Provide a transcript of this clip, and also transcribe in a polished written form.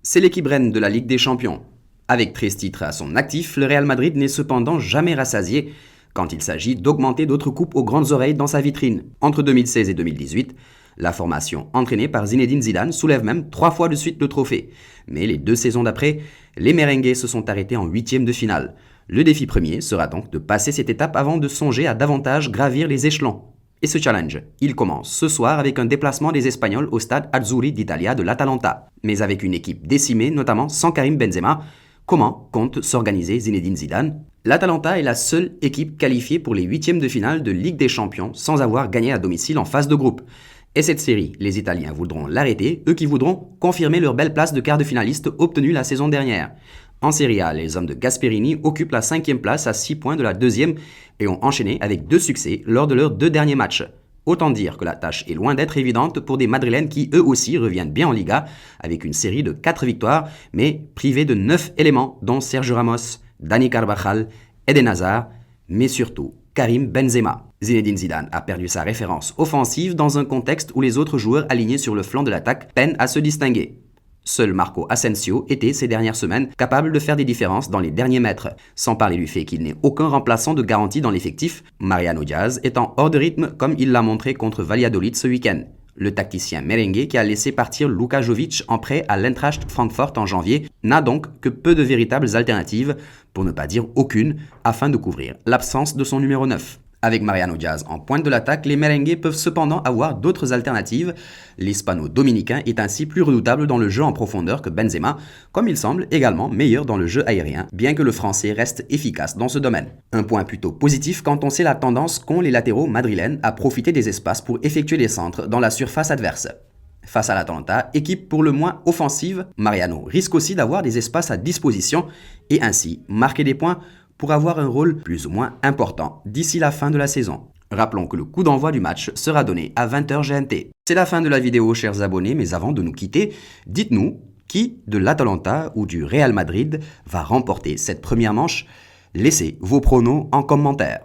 C'est l'équipe reine de la Ligue des Champions. Avec 13 titres à son actif, le Real Madrid n'est cependant jamais rassasié quand il s'agit d'augmenter d'autres coupes aux grandes oreilles dans sa vitrine. Entre 2016 et 2018, la formation entraînée par Zinedine Zidane soulève même 3 fois de suite le trophée. Mais les 2 saisons d'après, les merengues se sont arrêtés en 8e de finale. Le défi premier sera donc de passer cette étape avant de songer à davantage gravir les échelons. Et ce challenge, il commence ce soir avec un déplacement des Espagnols au stade Azzurri d'Italia de l'Atalanta. Mais avec une équipe décimée, notamment sans Karim Benzema, comment compte s'organiser Zinedine Zidane? L'Atalanta est la seule équipe qualifiée pour les 8e de finale de Ligue des Champions sans avoir gagné à domicile en phase de groupe. Et cette série, les Italiens voudront l'arrêter, eux qui voudront confirmer leur belle place de quart de finaliste obtenue la saison dernière. En Serie A, les hommes de Gasperini occupent la 5e place à 6 points de la 2e et ont enchaîné avec 2 succès lors de leurs 2 derniers matchs. Autant dire que la tâche est loin d'être évidente pour des Madrilènes qui eux aussi reviennent bien en Liga avec une série de 4 victoires mais privés de 9 éléments dont Sergio Ramos, Dani Carvajal, Eden Hazard, mais surtout Karim Benzema. Zinedine Zidane a perdu sa référence offensive dans un contexte où les autres joueurs alignés sur le flanc de l'attaque peinent à se distinguer. Seul Marco Asensio était ces dernières semaines capable de faire des différences dans les derniers mètres, sans parler du fait qu'il n'est aucun remplaçant de garantie dans l'effectif, Mariano Diaz étant hors de rythme comme il l'a montré contre Valladolid ce week-end. Le tacticien merengue qui a laissé partir Luka Jovic en prêt à l'Eintracht Francfort en janvier n'a donc que peu de véritables alternatives, pour ne pas dire aucune, afin de couvrir l'absence de son numéro 9. Avec Mariano Diaz en pointe de l'attaque, les merengues peuvent cependant avoir d'autres alternatives. L'hispano-dominicain est ainsi plus redoutable dans le jeu en profondeur que Benzema, comme il semble également meilleur dans le jeu aérien, bien que le français reste efficace dans ce domaine. Un point plutôt positif quand on sait la tendance qu'ont les latéraux madrilènes à profiter des espaces pour effectuer des centres dans la surface adverse. Face à l'Atalanta, équipe pour le moins offensive, Mariano risque aussi d'avoir des espaces à disposition et ainsi marquer des points pour avoir un rôle plus ou moins important d'ici la fin de la saison. Rappelons que le coup d'envoi du match sera donné à 20h GMT. C'est la fin de la vidéo, chers abonnés, mais avant de nous quitter, dites-nous qui de l'Atalanta ou du Real Madrid va remporter cette première manche. Laissez vos pronos en commentaire.